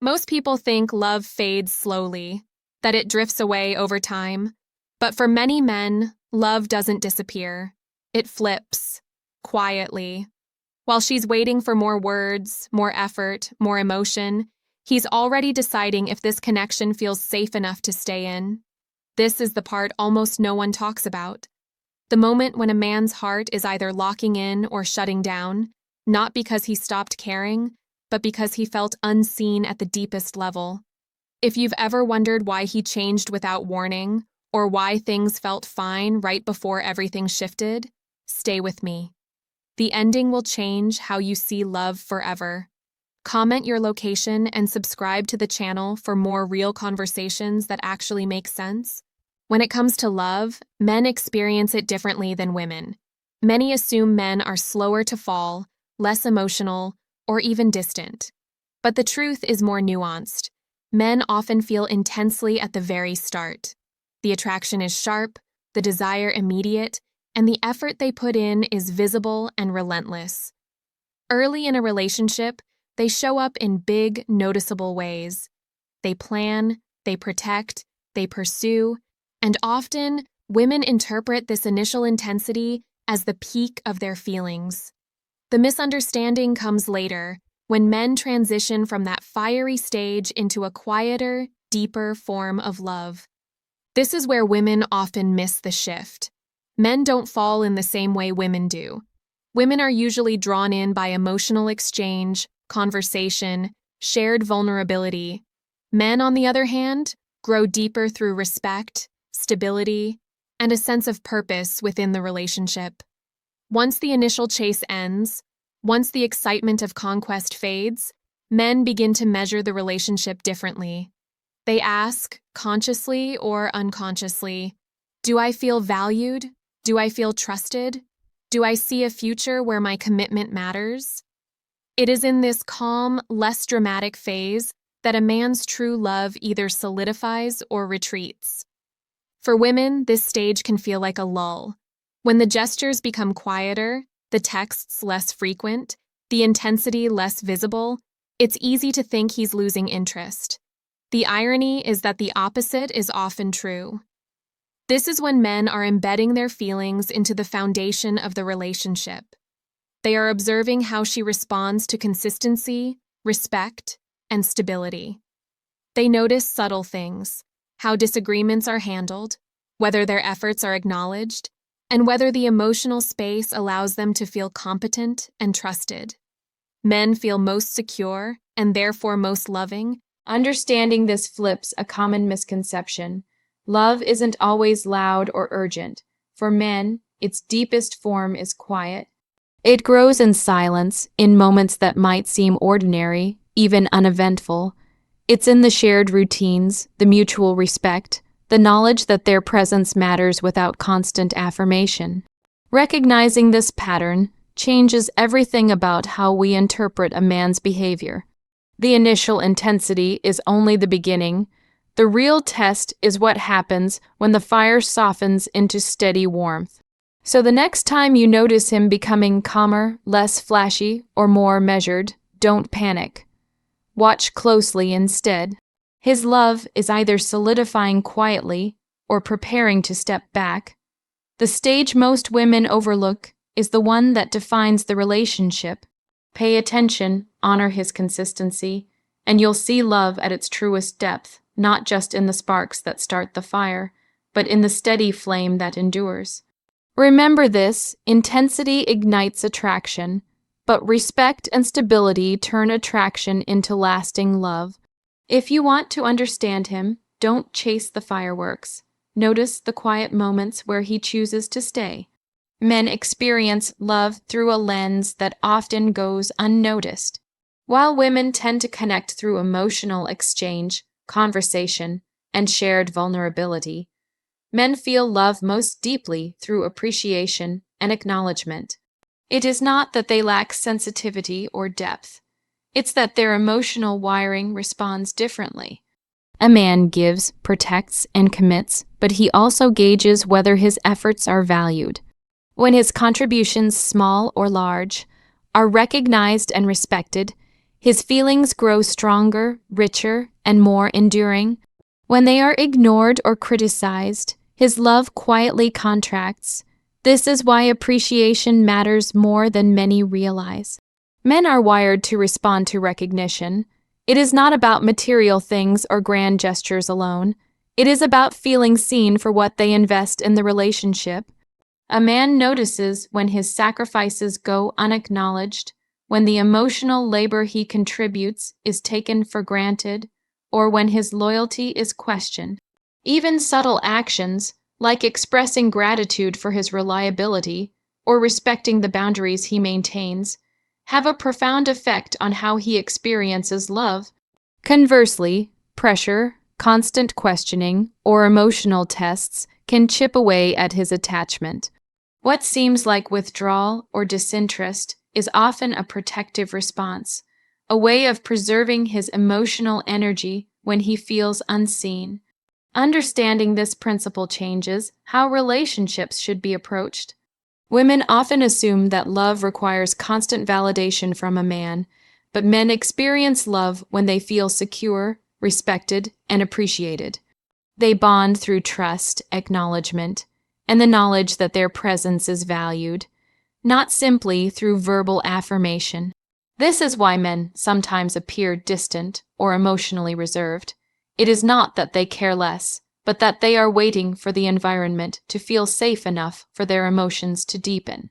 Most people think love fades slowly, that it drifts away over time. But for many men, love doesn't disappear. It flips, quietly. While she's waiting for more words, more effort, more emotion, he's already deciding if this connection feels safe enough to stay in. This is the part almost no one talks about. The moment when a man's heart is either locking in or shutting down, not because he stopped caring, but because he felt unseen at the deepest level. If you've ever wondered why he changed without warning, or why things felt fine right before everything shifted, stay with me. The ending will change how you see love forever. Comment your location and subscribe to the channel for more real conversations that actually make sense. When it comes to love, men experience it differently than women. Many assume men are slower to fall, less emotional, or even distant. But the truth is more nuanced. Men often feel intensely at the very start. The attraction is sharp, the desire immediate, and the effort they put in is visible and relentless. Early in a relationship, they show up in big, noticeable ways. They plan, they protect, they pursue, and often, women interpret this initial intensity as the peak of their feelings. The misunderstanding comes later, when men transition from that fiery stage into a quieter, deeper form of love. This is where women often miss the shift. Men don't fall in the same way women do. Women are usually drawn in by emotional exchange, conversation, shared vulnerability. Men, on the other hand, grow deeper through respect, stability, and a sense of purpose within the relationship. Once the initial chase ends, once the excitement of conquest fades, men begin to measure the relationship differently. They ask, consciously or unconsciously, do I feel valued? Do I feel trusted? Do I see a future where my commitment matters? It is in this calm, less dramatic phase that a man's true love either solidifies or retreats. For women, this stage can feel like a lull. When the gestures become quieter, the texts less frequent, the intensity less visible, it's easy to think he's losing interest. The irony is that the opposite is often true. This is when men are embedding their feelings into the foundation of the relationship. They are observing how she responds to consistency, respect, and stability. They notice subtle things, how disagreements are handled, whether their efforts are acknowledged, and whether the emotional space allows them to feel competent and trusted. Men feel most secure, and therefore most loving. Understanding this flips a common misconception. Love isn't always loud or urgent. For men, its deepest form is quiet. It grows in silence, in moments that might seem ordinary, even uneventful. It's in the shared routines, the mutual respect, the knowledge that their presence matters without constant affirmation. Recognizing this pattern changes everything about how we interpret a man's behavior. The initial intensity is only the beginning. The real test is what happens when the fire softens into steady warmth. So the next time you notice him becoming calmer, less flashy, or more measured, don't panic. Watch closely instead. His love is either solidifying quietly or preparing to step back. The stage most women overlook is the one that defines the relationship. Pay attention, honor his consistency, and you'll see love at its truest depth, not just in the sparks that start the fire, but in the steady flame that endures. Remember this, intensity ignites attraction, but respect and stability turn attraction into lasting love. If you want to understand him, don't chase the fireworks. Notice the quiet moments where he chooses to stay. Men experience love through a lens that often goes unnoticed, while women tend to connect through emotional exchange, conversation, and shared vulnerability. Men feel love most deeply through appreciation and acknowledgement. It is not that they lack sensitivity or depth. It's that their emotional wiring responds differently. A man gives, protects, and commits, but he also gauges whether his efforts are valued. When his contributions, small or large, are recognized and respected, His feelings grow stronger, richer, and more enduring. When they are ignored or criticized, his love quietly contracts. This is why appreciation matters more than many realize. Men are wired to respond to recognition. It is not about material things or grand gestures alone. It is about feeling seen for what they invest in the relationship. A man notices when his sacrifices go unacknowledged, when the emotional labor he contributes is taken for granted, or when his loyalty is questioned. Even subtle actions, like expressing gratitude for his reliability or respecting the boundaries he maintains, have a profound effect on how he experiences love. Conversely, pressure, constant questioning, or emotional tests can chip away at his attachment. What seems like withdrawal or disinterest is often a protective response, a way of preserving his emotional energy when he feels unseen. Understanding this principle changes how relationships should be approached. Women often assume that love requires constant validation from a man, but men experience love when they feel secure, respected, and appreciated. They bond through trust, acknowledgement, and the knowledge that their presence is valued, not simply through verbal affirmation. This is why men sometimes appear distant or emotionally reserved. It is not that they care less, but that they are waiting for the environment to feel safe enough for their emotions to deepen.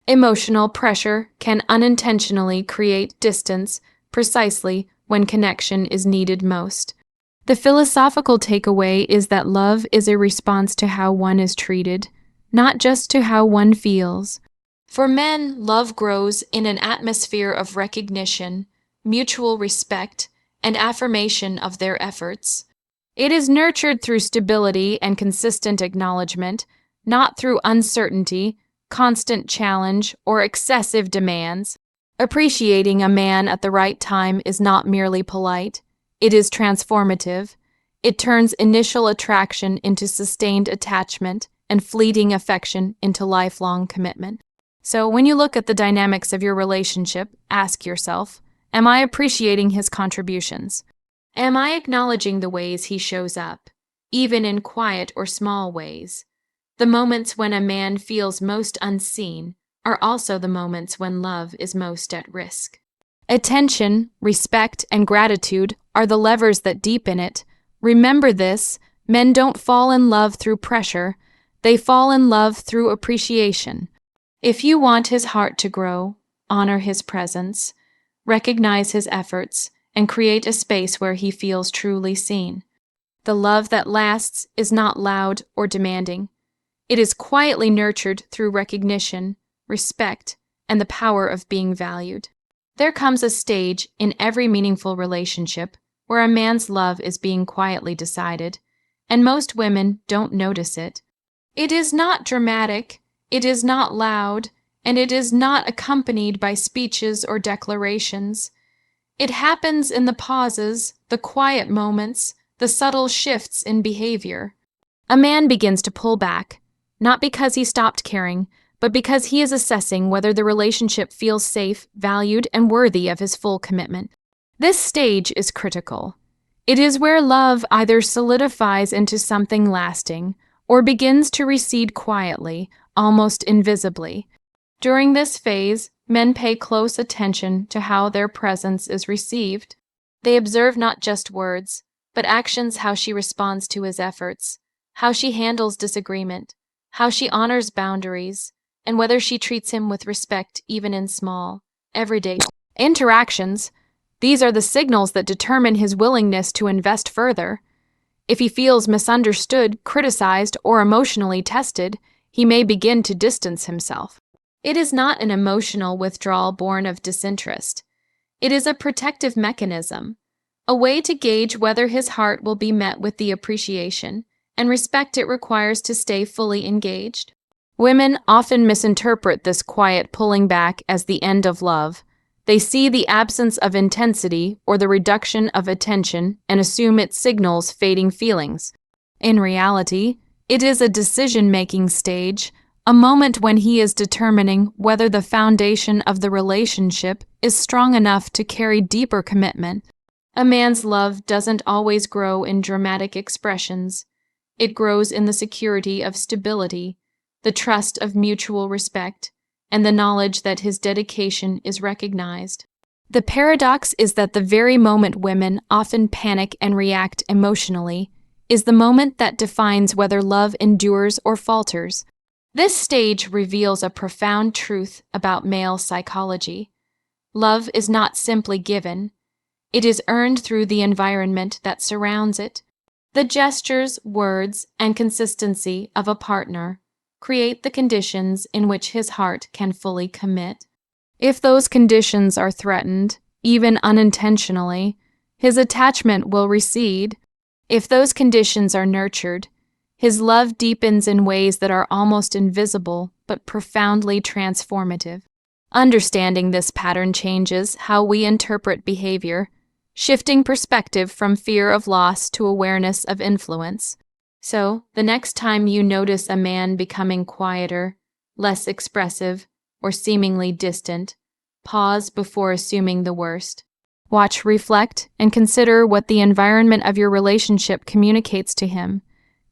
Emotional pressure can unintentionally create distance precisely when connection is needed most. The philosophical takeaway is that love is a response to how one is treated, not just to how one feels. For men, love grows in an atmosphere of recognition, mutual respect, and affirmation of their efforts. It is nurtured through stability and consistent acknowledgement, not through uncertainty, constant challenge, or excessive demands. Appreciating a man at the right time is not merely polite. It is transformative. It turns initial attraction into sustained attachment and fleeting affection into lifelong commitment. So when you look at the dynamics of your relationship, ask yourself, am I appreciating his contributions? Am I acknowledging the ways he shows up, even in quiet or small ways? The moments when a man feels most unseen are also the moments when love is most at risk. Attention, respect, and gratitude are the levers that deepen it. Remember this, men don't fall in love through pressure, they fall in love through appreciation. If you want his heart to grow, honor his presence, recognize his efforts, and create a space where he feels truly seen. The love that lasts is not loud or demanding. It is quietly nurtured through recognition, respect, and the power of being valued. There comes a stage in every meaningful relationship where a man's love is being quietly decided, and most women don't notice it. It is not dramatic, it is not loud, and it is not accompanied by speeches or declarations. It happens in the pauses, the quiet moments, the subtle shifts in behavior. A man begins to pull back, not because he stopped caring, but because he is assessing whether the relationship feels safe, valued, and worthy of his full commitment. This stage is critical. It is where love either solidifies into something lasting or begins to recede quietly, almost invisibly. During this phase, men pay close attention to how their presence is received. They observe not just words, but actions, how she responds to his efforts, how she handles disagreement, how she honors boundaries, and whether she treats him with respect even in small, everyday interactions. These are the signals that determine his willingness to invest further. If he feels misunderstood, criticized, or emotionally tested, he may begin to distance himself. It is not an emotional withdrawal born of disinterest. It is a protective mechanism, a way to gauge whether his heart will be met with the appreciation and respect it requires to stay fully engaged. Women often misinterpret this quiet pulling back as the end of love. They see the absence of intensity or the reduction of attention and assume it signals fading feelings. In reality, it is a decision-making stage, a moment when he is determining whether the foundation of the relationship is strong enough to carry deeper commitment. A man's love doesn't always grow in dramatic expressions. It grows in the security of stability, the trust of mutual respect, and the knowledge that his dedication is recognized. The paradox is that the very moment women often panic and react emotionally is the moment that defines whether love endures or falters. This stage reveals a profound truth about male psychology. Love is not simply given. It is earned through the environment that surrounds it. The gestures, words, and consistency of a partner create the conditions in which his heart can fully commit. If those conditions are threatened, even unintentionally, his attachment will recede. If those conditions are nurtured, his love deepens in ways that are almost invisible but profoundly transformative. Understanding this pattern changes how we interpret behavior, shifting perspective from fear of loss to awareness of influence. So, the next time you notice a man becoming quieter, less expressive, or seemingly distant, pause before assuming the worst. Watch, reflect, and consider what the environment of your relationship communicates to him.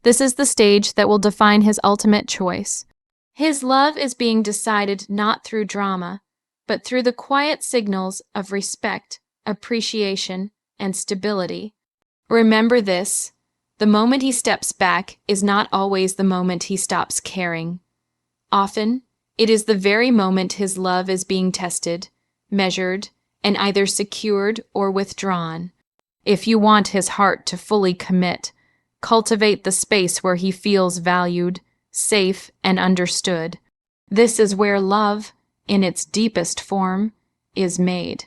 This is the stage that will define his ultimate choice. His love is being decided not through drama, but through the quiet signals of respect, appreciation, and stability. Remember this: the moment he steps back is not always the moment he stops caring. Often, it is the very moment his love is being tested, measured, and either secured or withdrawn. If you want his heart to fully commit, cultivate the space where he feels valued, safe, and understood. This is where love, in its deepest form, is made.